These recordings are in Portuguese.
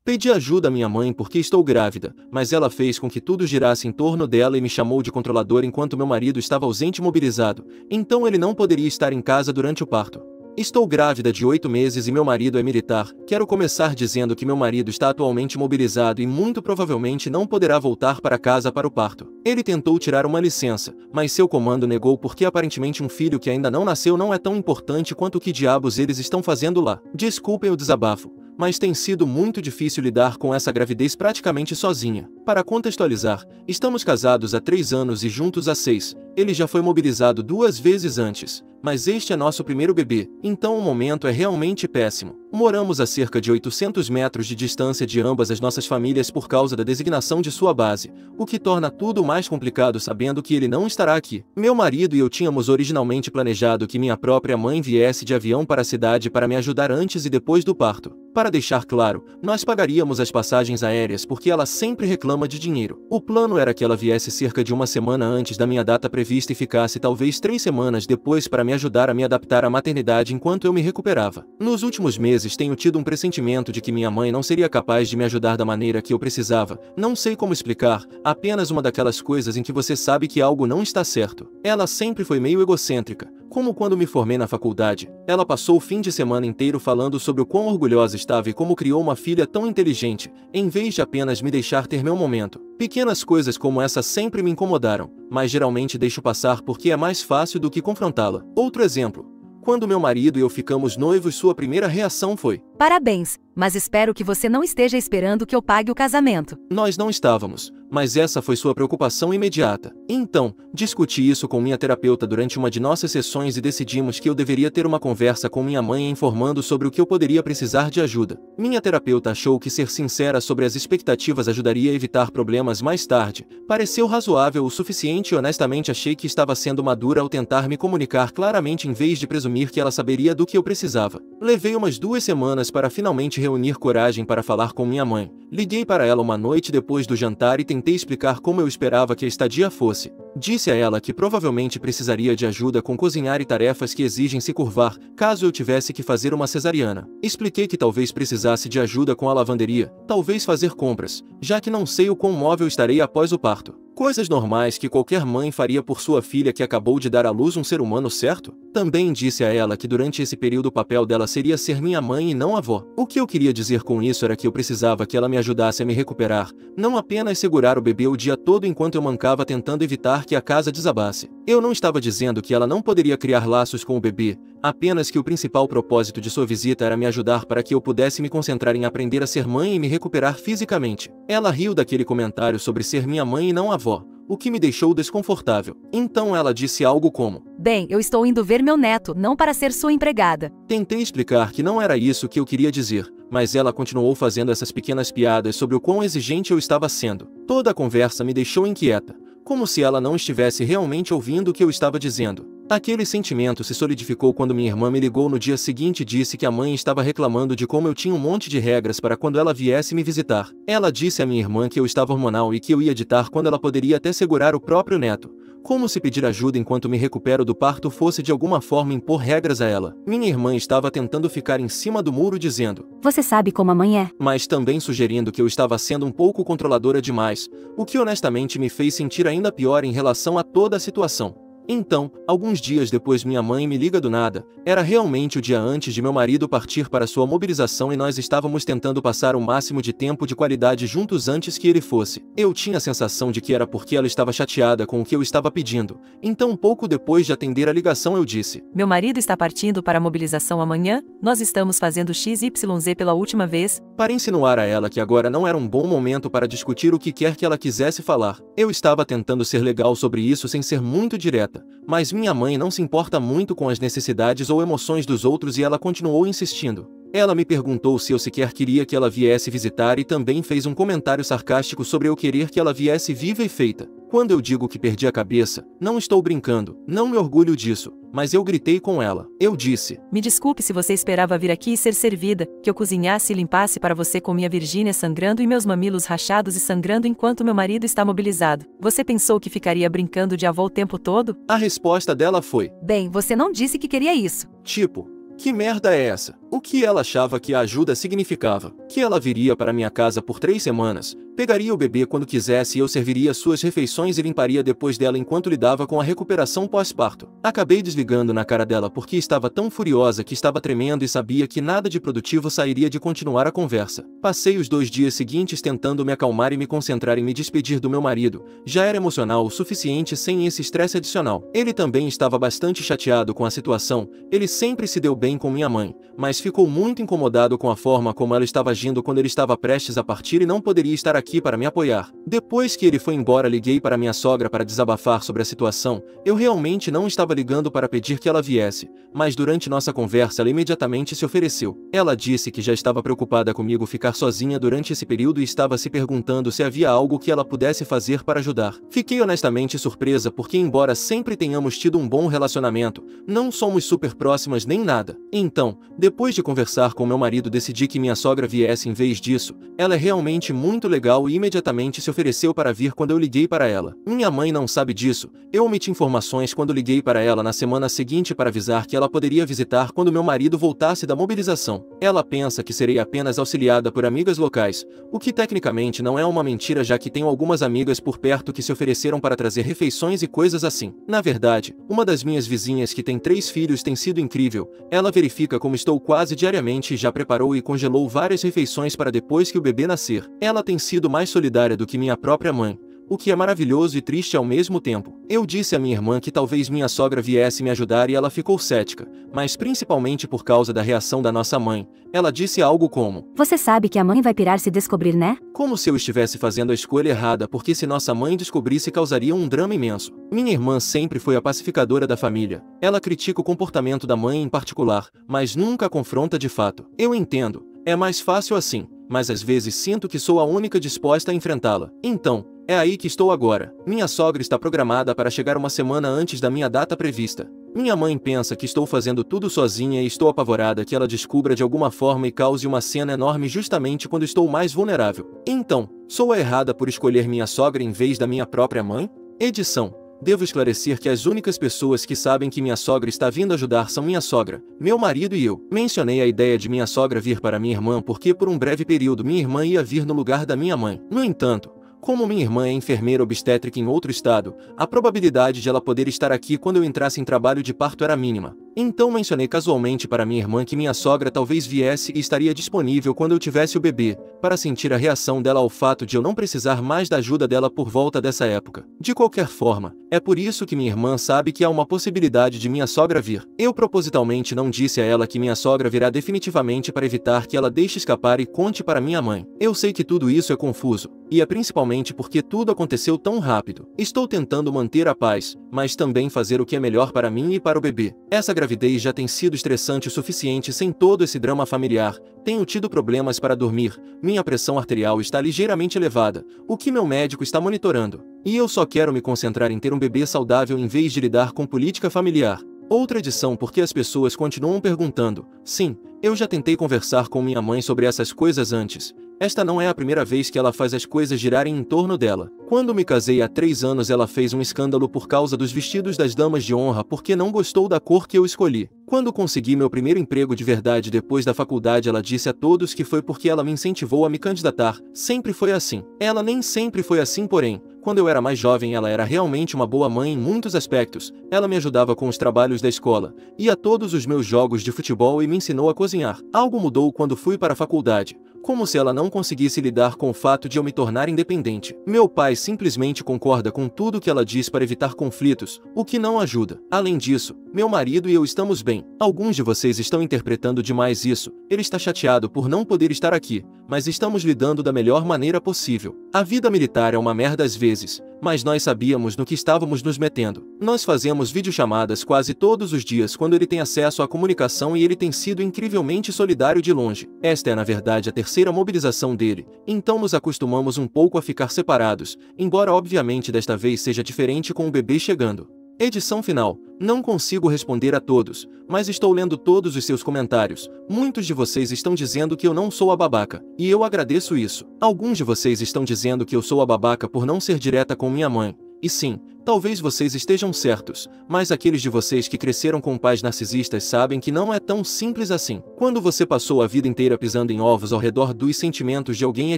Pedi ajuda à minha mãe porque estou grávida, mas ela fez com que tudo girasse em torno dela e me chamou de controlador enquanto meu marido estava ausente e imobilizado, então ele não poderia estar em casa durante o parto. Estou grávida de 8 meses e meu marido é militar. Quero começar dizendo que meu marido está atualmente imobilizado e muito provavelmente não poderá voltar para casa para o parto. Ele tentou tirar uma licença, mas seu comando negou porque aparentemente um filho que ainda não nasceu não é tão importante quanto o que diabos eles estão fazendo lá. Desculpem o desabafo, mas tem sido muito difícil lidar com essa gravidez praticamente sozinha. Para contextualizar, estamos casados há 3 anos e juntos há 6. Ele já foi mobilizado 2 vezes antes, mas este é nosso primeiro bebê, então o momento é realmente péssimo. Moramos a cerca de 800 metros de distância de ambas as nossas famílias por causa da designação de sua base, o que torna tudo mais complicado sabendo que ele não estará aqui. Meu marido e eu tínhamos originalmente planejado que minha própria mãe viesse de avião para a cidade para me ajudar antes e depois do parto. Para deixar claro, nós pagaríamos as passagens aéreas porque ela sempre reclama de dinheiro. O plano era que ela viesse cerca de 1 semana antes da minha data prevista e ficasse talvez 3 semanas depois para me ajudar a me adaptar à maternidade enquanto eu me recuperava. Nos últimos meses tenho tido um pressentimento de que minha mãe não seria capaz de me ajudar da maneira que eu precisava. Não sei como explicar, apenas uma daquelas coisas em que você sabe que algo não está certo. Ela sempre foi meio egocêntrica. Como quando me formei na faculdade, ela passou o fim de semana inteiro falando sobre o quão orgulhosa estava e como criou uma filha tão inteligente, em vez de apenas me deixar ter meu momento. Pequenas coisas como essa sempre me incomodaram, mas geralmente deixo passar porque é mais fácil do que confrontá-la. Outro exemplo. Quando meu marido e eu ficamos noivos, sua primeira reação foi: parabéns, mas espero que você não esteja esperando que eu pague o casamento. Nós não estávamos, mas essa foi sua preocupação imediata. Então, discuti isso com minha terapeuta durante uma de nossas sessões e decidimos que eu deveria ter uma conversa com minha mãe informando sobre o que eu poderia precisar de ajuda. Minha terapeuta achou que ser sincera sobre as expectativas ajudaria a evitar problemas mais tarde. Pareceu razoável o suficiente e honestamente achei que estava sendo madura ao tentar me comunicar claramente em vez de presumir que ela saberia do que eu precisava. Levei umas 2 semanas para finalmente reunir coragem para falar com minha mãe. Liguei para ela uma noite depois do jantar e tentei explicar como eu esperava que a estadia fosse. Disse a ela que provavelmente precisaria de ajuda com cozinhar e tarefas que exigem se curvar, caso eu tivesse que fazer uma cesariana. Expliquei que talvez precisasse de ajuda com a lavanderia, talvez fazer compras, já que não sei o quão móvel estarei após o parto. Coisas normais que qualquer mãe faria por sua filha que acabou de dar à luz um ser humano, certo? Também disse a ela que durante esse período o papel dela seria ser minha mãe e não avó. O que eu queria dizer com isso era que eu precisava que ela me ajudasse a me recuperar, não apenas segurar o bebê o dia todo enquanto eu mancava tentando evitar que a casa desabasse. Eu não estava dizendo que ela não poderia criar laços com o bebê, apenas que o principal propósito de sua visita era me ajudar para que eu pudesse me concentrar em aprender a ser mãe e me recuperar fisicamente. Ela riu daquele comentário sobre ser minha mãe e não avó, o que me deixou desconfortável. Então ela disse algo como: bem, eu estou indo ver meu neto, não para ser sua empregada. Tentei explicar que não era isso que eu queria dizer, mas ela continuou fazendo essas pequenas piadas sobre o quão exigente eu estava sendo. Toda a conversa me deixou inquieta, como se ela não estivesse realmente ouvindo o que eu estava dizendo. Aquele sentimento se solidificou quando minha irmã me ligou no dia seguinte e disse que a mãe estava reclamando de como eu tinha um monte de regras para quando ela viesse me visitar. Ela disse à minha irmã que eu estava hormonal e que eu ia ditar quando ela poderia até segurar o próprio neto. Como se pedir ajuda enquanto me recupero do parto fosse de alguma forma impor regras a ela. Minha irmã estava tentando ficar em cima do muro dizendo: você sabe como a mãe é. Mas também sugerindo que eu estava sendo um pouco controladora demais, o que honestamente me fez sentir ainda pior em relação a toda a situação. Então, alguns dias depois minha mãe me liga do nada. Era realmente o dia antes de meu marido partir para sua mobilização e nós estávamos tentando passar o máximo de tempo de qualidade juntos antes que ele fosse. Eu tinha a sensação de que era porque ela estava chateada com o que eu estava pedindo. Então, pouco depois de atender a ligação eu disse: meu marido está partindo para a mobilização amanhã, nós estamos fazendo XYZ pela última vez. Para insinuar a ela que agora não era um bom momento para discutir o que quer que ela quisesse falar. Eu estava tentando ser legal sobre isso sem ser muito direta. Mas minha mãe não se importa muito com as necessidades ou emoções dos outros e ela continuou insistindo. Ela me perguntou se eu sequer queria que ela viesse visitar e também fez um comentário sarcástico sobre eu querer que ela viesse viva e feita. Quando eu digo que perdi a cabeça, não estou brincando, não me orgulho disso, mas eu gritei com ela. Eu disse: me desculpe se você esperava vir aqui e ser servida, que eu cozinhasse e limpasse para você com minha Virgínia sangrando e meus mamilos rachados e sangrando enquanto meu marido está mobilizado. Você pensou que ficaria brincando de avó o tempo todo? A resposta dela foi: bem, você não disse que queria isso. Tipo, que merda é essa? O que ela achava que a ajuda significava? Que ela viria para minha casa por 3 semanas, pegaria o bebê quando quisesse e eu serviria suas refeições e limparia depois dela enquanto lidava com a recuperação pós-parto. Acabei desligando na cara dela porque estava tão furiosa que estava tremendo e sabia que nada de produtivo sairia de continuar a conversa. Passei os 2 dias seguintes tentando me acalmar e me concentrar em me despedir do meu marido. Já era emocional o suficiente sem esse estresse adicional. Ele também estava bastante chateado com a situação, ele sempre se deu bem com minha mãe, mas ficou muito incomodado com a forma como ela estava agindo quando ele estava prestes a partir e não poderia estar aqui para me apoiar. Depois que ele foi embora, liguei para minha sogra para desabafar sobre a situação. Eu realmente não estava ligando para pedir que ela viesse, mas durante nossa conversa ela imediatamente se ofereceu. Ela disse que já estava preocupada comigo ficar sozinha durante esse período e estava se perguntando se havia algo que ela pudesse fazer para ajudar. Fiquei honestamente surpresa porque, embora sempre tenhamos tido um bom relacionamento, não somos super próximas nem nada. Então, depois de conversar com meu marido, decidi que minha sogra viesse em vez disso. Ela é realmente muito legal e imediatamente se ofereceu para vir quando eu liguei para ela. Minha mãe não sabe disso. Eu omiti informações quando liguei para ela na semana seguinte para avisar que ela poderia visitar quando meu marido voltasse da mobilização. Ela pensa que serei apenas auxiliada por amigas locais, o que tecnicamente não é uma mentira, já que tenho algumas amigas por perto que se ofereceram para trazer refeições e coisas assim. Na verdade, uma das minhas vizinhas que tem 3 filhos tem sido incrível. Ela verifica como estou quase diariamente e já preparou e congelou várias refeições para depois que o bebê nascer. Ela tem sido mais solidária do que minha própria mãe, o que é maravilhoso e triste ao mesmo tempo. Eu disse à minha irmã que talvez minha sogra viesse me ajudar e ela ficou cética, mas principalmente por causa da reação da nossa mãe. Ela disse algo como: "Você sabe que a mãe vai pirar se descobrir, né?" Como se eu estivesse fazendo a escolha errada, porque se nossa mãe descobrisse causaria um drama imenso. Minha irmã sempre foi a pacificadora da família. Ela critica o comportamento da mãe em particular, mas nunca a confronta de fato. Eu entendo, é mais fácil assim, mas às vezes sinto que sou a única disposta a enfrentá-la. Então, é aí que estou agora. Minha sogra está programada para chegar uma semana antes da minha data prevista. Minha mãe pensa que estou fazendo tudo sozinha e estou apavorada que ela descubra de alguma forma e cause uma cena enorme justamente quando estou mais vulnerável. Então, sou a errada por escolher minha sogra em vez da minha própria mãe? Edição. Devo esclarecer que as únicas pessoas que sabem que minha sogra está vindo ajudar são minha sogra, meu marido e eu. Mencionei a ideia de minha sogra vir para minha irmã porque por um breve período minha irmã ia vir no lugar da minha mãe. No entanto, como minha irmã é enfermeira obstétrica em outro estado, a probabilidade de ela poder estar aqui quando eu entrasse em trabalho de parto era mínima. Então mencionei casualmente para minha irmã que minha sogra talvez viesse e estaria disponível quando eu tivesse o bebê, para sentir a reação dela ao fato de eu não precisar mais da ajuda dela por volta dessa época. De qualquer forma, é por isso que minha irmã sabe que há uma possibilidade de minha sogra vir. Eu propositalmente não disse a ela que minha sogra virá definitivamente para evitar que ela deixe escapar e conte para minha mãe. Eu sei que tudo isso é confuso, e é principalmente porque tudo aconteceu tão rápido. Estou tentando manter a paz, mas também fazer o que é melhor para mim e para o bebê. Essa gravidez já tem sido estressante o suficiente sem todo esse drama familiar. Tenho tido problemas para dormir, minha pressão arterial está ligeiramente elevada, o que meu médico está monitorando. E eu só quero me concentrar em ter um bebê saudável em vez de lidar com política familiar. Outra edição porque as pessoas continuam perguntando. Sim, eu já tentei conversar com minha mãe sobre essas coisas antes. Esta não é a primeira vez que ela faz as coisas girarem em torno dela. Quando me casei há 3 anos, ela fez um escândalo por causa dos vestidos das damas de honra porque não gostou da cor que eu escolhi. Quando consegui meu primeiro emprego de verdade depois da faculdade, ela disse a todos que foi porque ela me incentivou a me candidatar. Sempre foi assim. Ela nem sempre foi assim, porém, quando eu era mais jovem ela era realmente uma boa mãe em muitos aspectos. Ela me ajudava com os trabalhos da escola, ia a todos os meus jogos de futebol e me ensinou a cozinhar. Algo mudou quando fui para a faculdade. Como se ela não conseguisse lidar com o fato de eu me tornar independente. Meu pai simplesmente concorda com tudo que ela diz para evitar conflitos, o que não ajuda. Além disso, meu marido e eu estamos bem. Alguns de vocês estão interpretando demais isso. Ele está chateado por não poder estar aqui, mas estamos lidando da melhor maneira possível. A vida militar é uma merda às vezes, mas nós sabíamos no que estávamos nos metendo. Nós fazemos videochamadas quase todos os dias quando ele tem acesso à comunicação e ele tem sido incrivelmente solidário de longe. Esta é na verdade a terceira mobilização dele, então nos acostumamos um pouco a ficar separados, embora obviamente desta vez seja diferente com o bebê chegando. Edição final. Não consigo responder a todos, mas estou lendo todos os seus comentários. Muitos de vocês estão dizendo que eu não sou a babaca, e eu agradeço isso. Alguns de vocês estão dizendo que eu sou a babaca por não ser direta com minha mãe. E sim, talvez vocês estejam certos, mas aqueles de vocês que cresceram com pais narcisistas sabem que não é tão simples assim. Quando você passou a vida inteira pisando em ovos ao redor dos sentimentos de alguém, é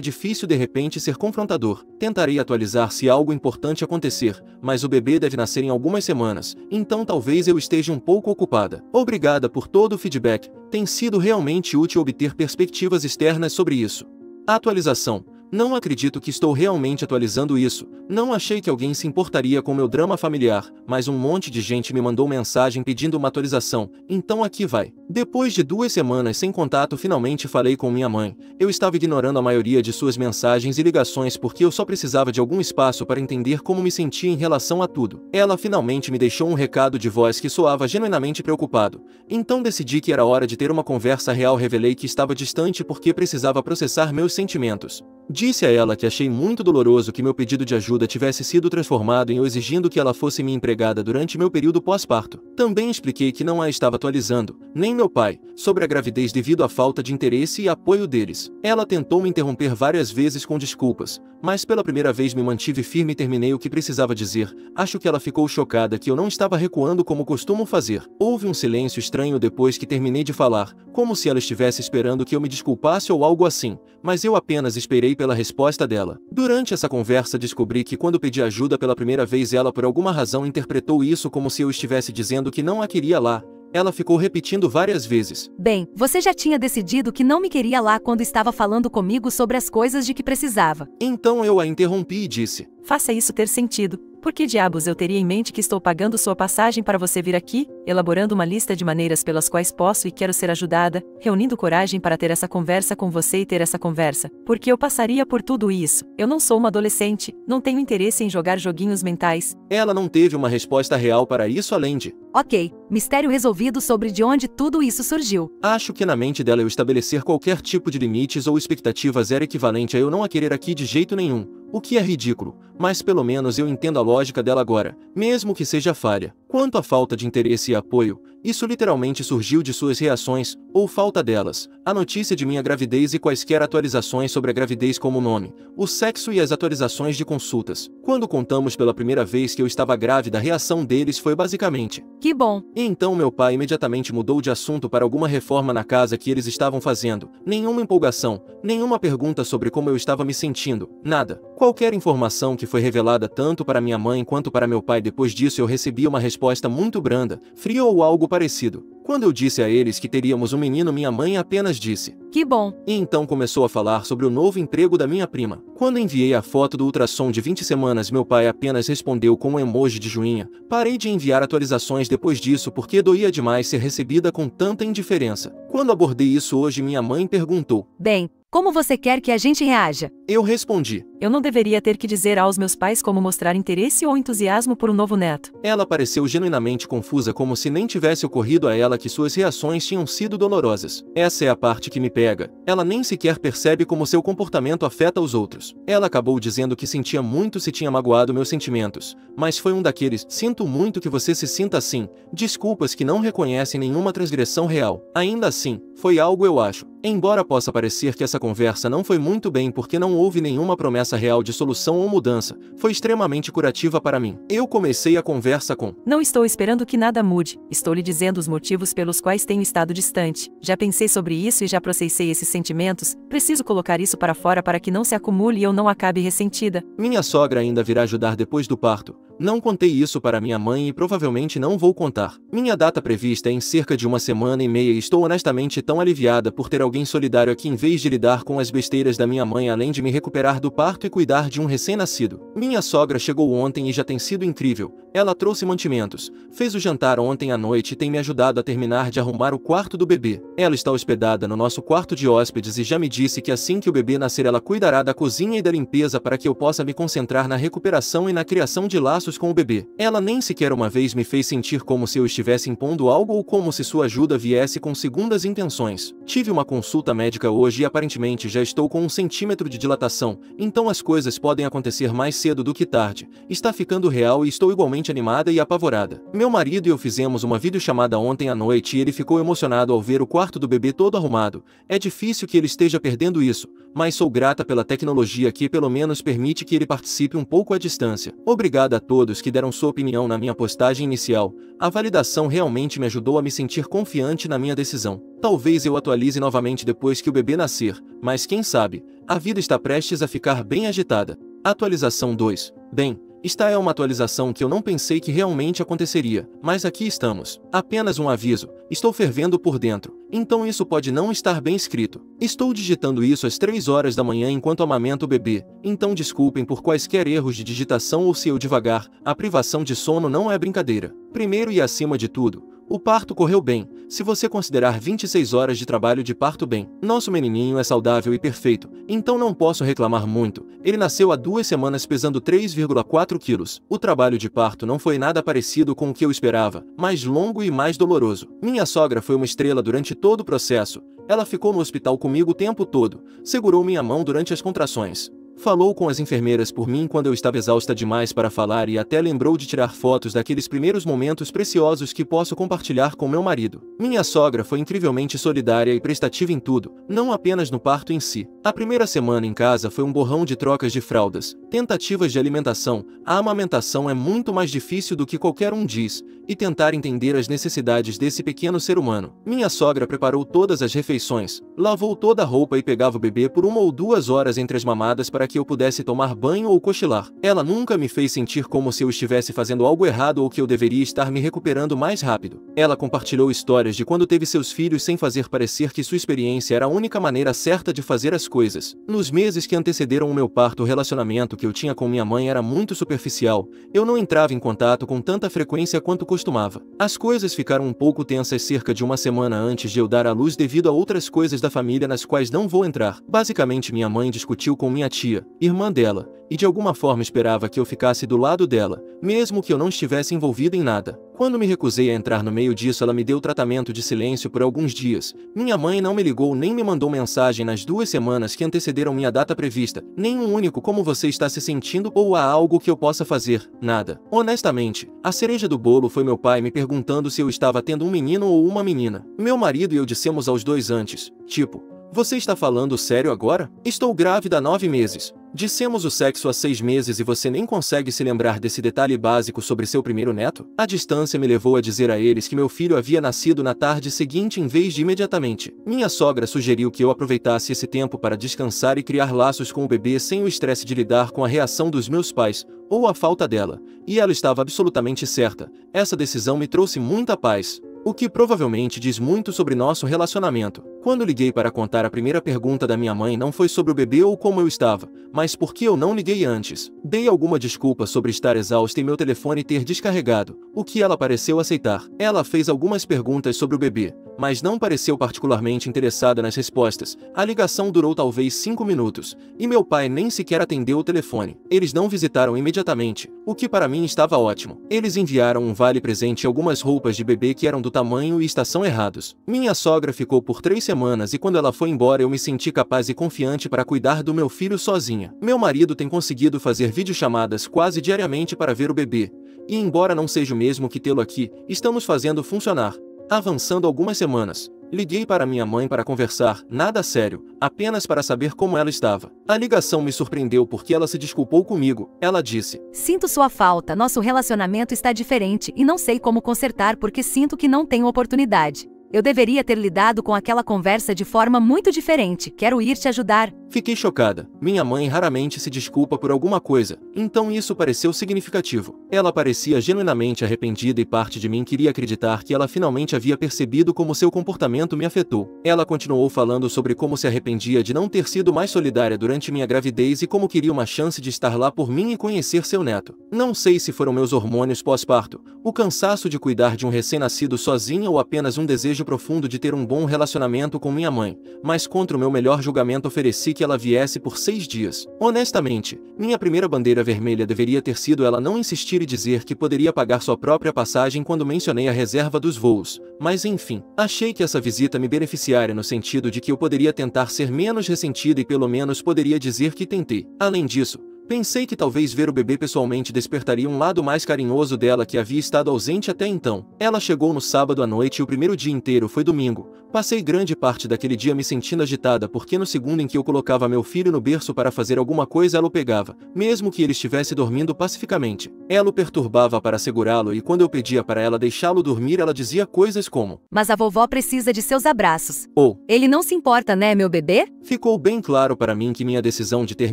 difícil de repente ser confrontador. Tentarei atualizar se algo importante acontecer, mas o bebê deve nascer em algumas semanas, então talvez eu esteja um pouco ocupada. Obrigada por todo o feedback, tem sido realmente útil obter perspectivas externas sobre isso. Atualização. Não acredito que estou realmente atualizando isso, não achei que alguém se importaria com meu drama familiar, mas um monte de gente me mandou mensagem pedindo uma atualização, então aqui vai. Depois de 2 semanas sem contato, finalmente falei com minha mãe. Eu estava ignorando a maioria de suas mensagens e ligações porque eu só precisava de algum espaço para entender como me sentia em relação a tudo. Ela finalmente me deixou um recado de voz que soava genuinamente preocupado, então decidi que era hora de ter uma conversa real. Revelei que estava distante porque precisava processar meus sentimentos. Disse a ela que achei muito doloroso que meu pedido de ajuda tivesse sido transformado em eu exigindo que ela fosse minha empregada durante meu período pós-parto. Também expliquei que não a estava atualizando, nem meu pai, sobre a gravidez devido à falta de interesse e apoio deles. Ela tentou me interromper várias vezes com desculpas, mas pela primeira vez me mantive firme e terminei o que precisava dizer. Acho que ela ficou chocada que eu não estava recuando como costumo fazer. Houve um silêncio estranho depois que terminei de falar, como se ela estivesse esperando que eu me desculpasse ou algo assim, mas eu apenas esperei pela resposta dela. Durante essa conversa descobri que quando pedi ajuda pela primeira vez, ela por alguma razão interpretou isso como se eu estivesse dizendo que não a queria lá. Ela ficou repetindo várias vezes. Bem, você já tinha decidido que não me queria lá quando estava falando comigo sobre as coisas de que precisava. Então eu a interrompi e disse: faça isso ter sentido. Por que diabos eu teria em mente que estou pagando sua passagem para você vir aqui, elaborando uma lista de maneiras pelas quais posso e quero ser ajudada, reunindo coragem para ter essa conversa com você e ter essa conversa? Porque eu passaria por tudo isso. Eu não sou uma adolescente, não tenho interesse em jogar joguinhos mentais. Ela não teve uma resposta real para isso além de: ok, mistério resolvido sobre de onde tudo isso surgiu. Acho que na mente dela eu estabelecer qualquer tipo de limites ou expectativas era equivalente a eu não a querer aqui de jeito nenhum. O que é ridículo, mas pelo menos eu entendo a lógica dela agora, mesmo que seja falha. Quanto à falta de interesse e apoio, isso literalmente surgiu de suas reações, ou falta delas, a notícia de minha gravidez e quaisquer atualizações sobre a gravidez como o nome, o sexo e as atualizações de consultas. Quando contamos pela primeira vez que eu estava grávida, a reação deles foi basicamente: que bom. E então meu pai imediatamente mudou de assunto para alguma reforma na casa que eles estavam fazendo. Nenhuma empolgação, nenhuma pergunta sobre como eu estava me sentindo, nada. Qualquer informação que foi revelada tanto para minha mãe quanto para meu pai depois disso eu recebi uma resposta muito branda, fria ou algo parecido. Quando eu disse a eles que teríamos um menino, minha mãe apenas disse: que bom. E então começou a falar sobre o novo emprego da minha prima. Quando enviei a foto do ultrassom de 20 semanas, meu pai apenas respondeu com um emoji de joinha. Parei de enviar atualizações depois disso porque doía demais ser recebida com tanta indiferença. Quando abordei isso hoje, minha mãe perguntou: bem, como você quer que a gente reaja? Eu respondi: eu não deveria ter que dizer aos meus pais como mostrar interesse ou entusiasmo por um novo neto. Ela pareceu genuinamente confusa, como se nem tivesse ocorrido a ela que suas reações tinham sido dolorosas. Essa é a parte que me pega. Ela nem sequer percebe como seu comportamento afeta os outros. Ela acabou dizendo que sentia muito se tinha magoado meus sentimentos, mas foi um daqueles: sinto muito que você se sinta assim, desculpas que não reconhecem nenhuma transgressão real. Ainda assim, foi algo, eu acho. Embora possa parecer que essa conversa não foi muito bem porque não houve nenhuma promessa real de solução ou mudança, foi extremamente curativa para mim. Eu comecei a conversa com: não estou esperando que nada mude, estou lhe dizendo os motivos pelos quais tenho estado distante. Já pensei sobre isso e já processei esses sentimentos, preciso colocar isso para fora para que não se acumule e eu não acabe ressentida. Minha sogra ainda virá ajudar depois do parto. Não contei isso para minha mãe e provavelmente não vou contar. Minha data prevista é em cerca de 1 semana e meia e estou honestamente tão aliviada por ter alguém solidário aqui em vez de lidar com as besteiras da minha mãe, além de me recuperar do parto e cuidar de um recém-nascido. Minha sogra chegou ontem e já tem sido incrível. Ela trouxe mantimentos, fez o jantar ontem à noite e tem me ajudado a terminar de arrumar o quarto do bebê. Ela está hospedada no nosso quarto de hóspedes e já me disse que assim que o bebê nascer ela cuidará da cozinha e da limpeza para que eu possa me concentrar na recuperação e na criação de laços com o bebê. Ela nem sequer uma vez me fez sentir como se eu estivesse impondo algo ou como se sua ajuda viesse com segundas intenções. Tive uma consulta médica hoje e aparentemente já estou com 1 centímetro de dilatação, então as coisas podem acontecer mais cedo do que tarde. Está ficando real e estou igualmente extremamente animada e apavorada. Meu marido e eu fizemos uma videochamada ontem à noite e ele ficou emocionado ao ver o quarto do bebê todo arrumado. É difícil que ele esteja perdendo isso, mas sou grata pela tecnologia que pelo menos permite que ele participe um pouco à distância. Obrigada a todos que deram sua opinião na minha postagem inicial. A validação realmente me ajudou a me sentir confiante na minha decisão. Talvez eu atualize novamente depois que o bebê nascer, mas quem sabe, a vida está prestes a ficar bem agitada. Atualização 2. Bem, esta é uma atualização que eu não pensei que realmente aconteceria, mas aqui estamos. Apenas um aviso, estou fervendo por dentro, então isso pode não estar bem escrito. Estou digitando isso às 3 horas da manhã enquanto amamento o bebê, então desculpem por quaisquer erros de digitação ou se eu devagar, a privação de sono não é brincadeira. Primeiro e acima de tudo, o parto correu bem, se você considerar 26 horas de trabalho de parto bem. Nosso menininho é saudável e perfeito, então não posso reclamar muito. Ele nasceu há 2 semanas pesando 3,4 quilos. O trabalho de parto não foi nada parecido com o que eu esperava, mais longo e mais doloroso. Minha sogra foi uma estrela durante todo o processo. Ela ficou no hospital comigo o tempo todo, segurou minha mão durante as contrações. Falou com as enfermeiras por mim quando eu estava exausta demais para falar e até lembrou de tirar fotos daqueles primeiros momentos preciosos que posso compartilhar com meu marido. Minha sogra foi incrivelmente solidária e prestativa em tudo, não apenas no parto em si. A primeira semana em casa foi um borrão de trocas de fraldas, tentativas de alimentação. A amamentação é muito mais difícil do que qualquer um diz, e tentar entender as necessidades desse pequeno ser humano. Minha sogra preparou todas as refeições, lavou toda a roupa e pegava o bebê por 1 ou 2 horas entre as mamadas para que eu pudesse tomar banho ou cochilar. Ela nunca me fez sentir como se eu estivesse fazendo algo errado ou que eu deveria estar me recuperando mais rápido. Ela compartilhou histórias de quando teve seus filhos sem fazer parecer que sua experiência era a única maneira certa de fazer as coisas. Nos meses que antecederam o meu parto, o relacionamento que eu tinha com minha mãe era muito superficial. Eu não entrava em contato com tanta frequência quanto costumava. As coisas ficaram um pouco tensas cerca de 1 semana antes de eu dar à luz devido a outras coisas da família nas quais não vou entrar. Basicamente, minha mãe discutiu com minha tia, irmã dela, e de alguma forma esperava que eu ficasse do lado dela, mesmo que eu não estivesse envolvido em nada. Quando me recusei a entrar no meio disso, ela me deu tratamento de silêncio por alguns dias. Minha mãe não me ligou nem me mandou mensagem nas 2 semanas que antecederam minha data prevista, nem um único como você está se sentindo ou há algo que eu possa fazer, nada. Honestamente, a cereja do bolo foi meu pai me perguntando se eu estava tendo um menino ou uma menina. Meu marido e eu dissemos aos 2 antes, tipo, você está falando sério agora? Estou grávida há 9 meses. Dissemos o sexo há 6 meses e você nem consegue se lembrar desse detalhe básico sobre seu primeiro neto? A distância me levou a dizer a eles que meu filho havia nascido na tarde seguinte em vez de imediatamente. Minha sogra sugeriu que eu aproveitasse esse tempo para descansar e criar laços com o bebê sem o estresse de lidar com a reação dos meus pais, ou a falta dela. E ela estava absolutamente certa. Essa decisão me trouxe muita paz, o que provavelmente diz muito sobre nosso relacionamento. Quando liguei para contar, a primeira pergunta da minha mãe não foi sobre o bebê ou como eu estava, mas por que eu não liguei antes. Dei alguma desculpa sobre estar exausta e meu telefone ter descarregado, o que ela pareceu aceitar. Ela fez algumas perguntas sobre o bebê, mas não pareceu particularmente interessada nas respostas. A ligação durou talvez 5 minutos, e meu pai nem sequer atendeu o telefone. Eles não visitaram imediatamente, o que para mim estava ótimo. Eles enviaram um vale-presente e algumas roupas de bebê que eram do tamanho e estação errados. Minha sogra ficou por 3 semanas e quando ela foi embora eu me senti capaz e confiante para cuidar do meu filho sozinha. Meu marido tem conseguido fazer videochamadas quase diariamente para ver o bebê, e embora não seja o mesmo que tê-lo aqui, estamos fazendo funcionar. Avançando algumas semanas, liguei para minha mãe para conversar, nada sério, apenas para saber como ela estava. A ligação me surpreendeu porque ela se desculpou comigo. Ela disse: Sinto sua falta, nosso relacionamento está diferente e não sei como consertar porque sinto que não tenho oportunidade. Eu deveria ter lidado com aquela conversa de forma muito diferente. Quero ir te ajudar. Fiquei chocada. Minha mãe raramente se desculpa por alguma coisa, então isso pareceu significativo. Ela parecia genuinamente arrependida e parte de mim queria acreditar que ela finalmente havia percebido como seu comportamento me afetou. Ela continuou falando sobre como se arrependia de não ter sido mais solidária durante minha gravidez e como queria uma chance de estar lá por mim e conhecer seu neto. Não sei se foram meus hormônios pós-parto, o cansaço de cuidar de um recém-nascido sozinha ou apenas um desejo profundo de ter um bom relacionamento com minha mãe, mas contra o meu melhor julgamento ofereci que ela viesse por 6 dias. Honestamente, minha primeira bandeira vermelha deveria ter sido ela não insistir e dizer que poderia pagar sua própria passagem quando mencionei a reserva dos voos, mas enfim, achei que essa visita me beneficiaria no sentido de que eu poderia tentar ser menos ressentida e pelo menos poderia dizer que tentei. Além disso, Pensei que talvez ver o bebê pessoalmente despertaria um lado mais carinhoso dela que havia estado ausente até então. Ela chegou no sábado à noite e o primeiro dia inteiro foi domingo. Passei grande parte daquele dia me sentindo agitada porque no segundo em que eu colocava meu filho no berço para fazer alguma coisa ela o pegava, mesmo que ele estivesse dormindo pacificamente. Ela o perturbava para segurá-lo e quando eu pedia para ela deixá-lo dormir ela dizia coisas como: Mas a vovó precisa de seus abraços. Ou, Ele não se importa, né, meu bebê? ficou bem claro para mim que minha decisão de ter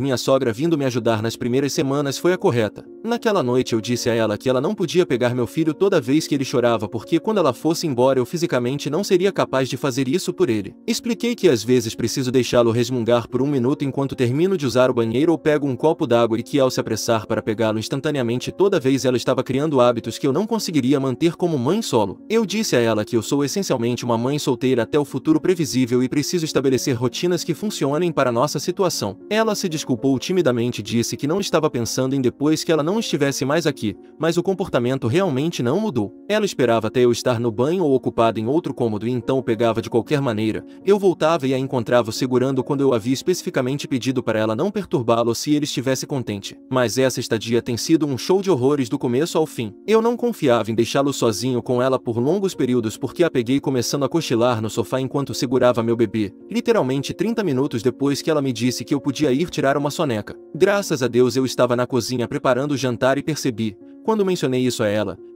minha sogra vindo me ajudar nas primeiras semanas foi a correta. Naquela noite eu disse a ela que ela não podia pegar meu filho toda vez que ele chorava porque quando ela fosse embora eu fisicamente não seria capaz de fazer isso por ele. Expliquei que às vezes preciso deixá-lo resmungar por um minuto enquanto termino de usar o banheiro ou pego um copo d'água e que ao se apressar para pegá-lo instantaneamente toda vez ela estava criando hábitos que eu não conseguiria manter como mãe solo. Eu disse a ela que eu sou essencialmente uma mãe solteira até o futuro previsível e preciso estabelecer rotinas que funcionem para nossa situação. Ela se desculpou timidamente e disse que não estava pensando em depois que ela não estivesse mais aqui, mas o comportamento realmente não mudou. Ela esperava até eu estar no banho ou ocupado em outro cômodo e então o pegava de qualquer maneira. Eu voltava e a encontrava segurando quando eu havia especificamente pedido para ela não perturbá-lo se ele estivesse contente. Mas essa estadia tem sido um show de horrores do começo ao fim. Eu não confiava em deixá-lo sozinho com ela por longos períodos porque a peguei começando a cochilar no sofá enquanto segurava meu bebê, literalmente 30 minutos depois que ela me disse que eu podia ir tirar uma soneca. Graças a Deus eu estava na cozinha preparando o jantar e percebi, quando mencionei isso a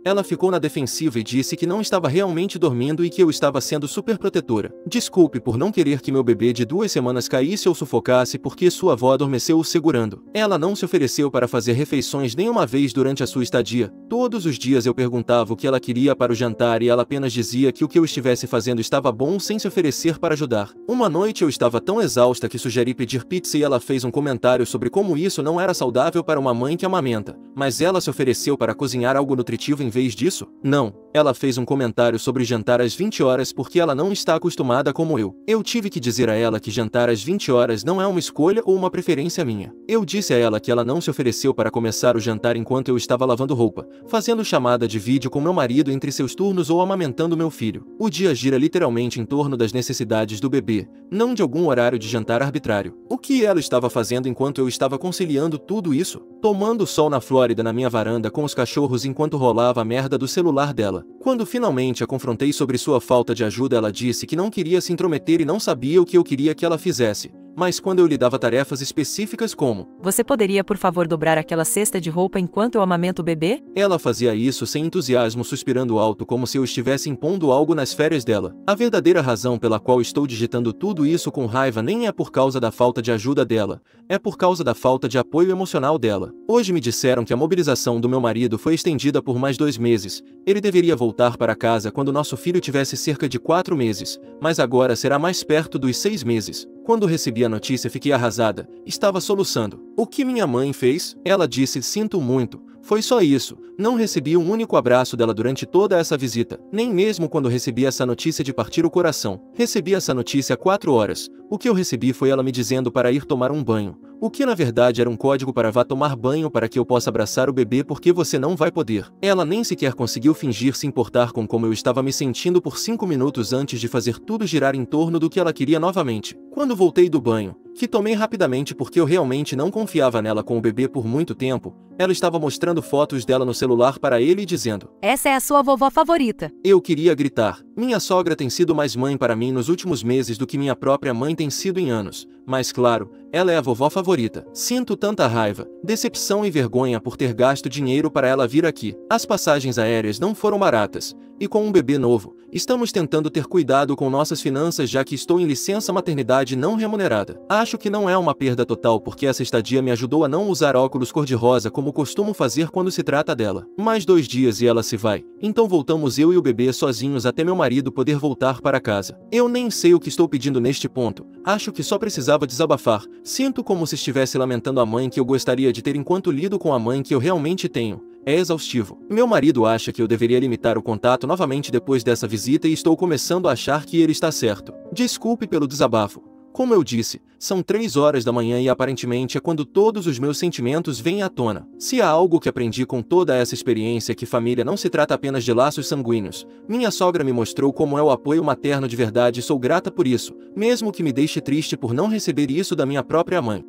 ela ficou na defensiva e disse que não estava realmente dormindo e que eu estava sendo super protetora. Desculpe por não querer que meu bebê de 2 semanas caísse ou sufocasse porque sua avó adormeceu o segurando. Ela não se ofereceu para fazer refeições nenhuma vez durante a sua estadia. Todos os dias eu perguntava o que ela queria para o jantar e ela apenas dizia que o que eu estivesse fazendo estava bom sem se oferecer para ajudar. Uma noite eu estava tão exausta que sugeri pedir pizza e ela fez um comentário sobre como isso não era saudável para uma mãe que amamenta. Mas ela se ofereceu para cozinhar algo nutritivo em vez disso? Não. Ela fez um comentário sobre jantar às 20 horas porque ela não está acostumada como eu. Eu tive que dizer a ela que jantar às 20 horas não é uma escolha ou uma preferência minha. Eu disse a ela que ela não se ofereceu para começar o jantar enquanto eu estava lavando roupa, fazendo chamada de vídeo com meu marido entre seus turnos ou amamentando meu filho. O dia gira literalmente em torno das necessidades do bebê, não de algum horário de jantar arbitrário. O que ela estava fazendo enquanto eu estava conciliando tudo isso? Tomando sol na Flórida na minha varanda com os cachorros enquanto rolava a merda do celular dela. Quando finalmente a confrontei sobre sua falta de ajuda ela disse que não queria se intrometer e não sabia o que eu queria que ela fizesse. Mas quando eu lhe dava tarefas específicas como: Você poderia por favor dobrar aquela cesta de roupa enquanto eu amamento o bebê? ela fazia isso sem entusiasmo, suspirando alto como se eu estivesse impondo algo nas férias dela. A verdadeira razão pela qual estou digitando tudo isso com raiva nem é por causa da falta de ajuda dela, é por causa da falta de apoio emocional dela. Hoje me disseram que a mobilização do meu marido foi estendida por mais 2 meses. Ele deveria voltar para casa quando nosso filho tivesse cerca de 4 meses, mas agora será mais perto dos 6 meses. Quando recebi a notícia fiquei arrasada, estava soluçando. O que minha mãe fez? Ela disse: sinto muito. Foi só isso. Não recebi um único abraço dela durante toda essa visita, nem mesmo quando recebi essa notícia de partir o coração. Recebi essa notícia há 4 horas. O que eu recebi foi ela me dizendo para ir tomar um banho. O que na verdade era um código para vá tomar banho para que eu possa abraçar o bebê porque você não vai poder. Ela nem sequer conseguiu fingir se importar com como eu estava me sentindo por 5 minutos antes de fazer tudo girar em torno do que ela queria novamente. Quando voltei do banho, que tomei rapidamente porque eu realmente não confiava nela com o bebê por muito tempo, ela estava mostrando fotos dela no celular para ele e dizendo: Essa é a sua vovó favorita. Eu queria gritar. Minha sogra tem sido mais mãe para mim nos últimos meses do que minha própria mãe tem sido em anos. Mas claro, ela é a vovó favorita. Sinto tanta raiva, decepção e vergonha por ter gasto dinheiro para ela vir aqui. As passagens aéreas não foram baratas. E com um bebê novo, estamos tentando ter cuidado com nossas finanças já que estou em licença maternidade não remunerada. Acho que não é uma perda total porque essa estadia me ajudou a não usar óculos cor-de-rosa como costumo fazer quando se trata dela. Mais 2 dias e ela se vai. Então voltamos eu e o bebê sozinhos até meu marido poder voltar para casa. Eu nem sei o que estou pedindo neste ponto. Acho que só precisava desabafar. Sinto como se estivesse lamentando a mãe que eu gostaria de ter enquanto lido com a mãe que eu realmente tenho. É exaustivo. Meu marido acha que eu deveria limitar o contato novamente depois dessa visita e estou começando a achar que ele está certo. Desculpe pelo desabafo. Como eu disse, são 3 horas da manhã e aparentemente é quando todos os meus sentimentos vêm à tona. Se há algo que aprendi com toda essa experiência é que família não se trata apenas de laços sanguíneos. Minha sogra me mostrou como é o apoio materno de verdade e sou grata por isso, mesmo que me deixe triste por não receber isso da minha própria mãe.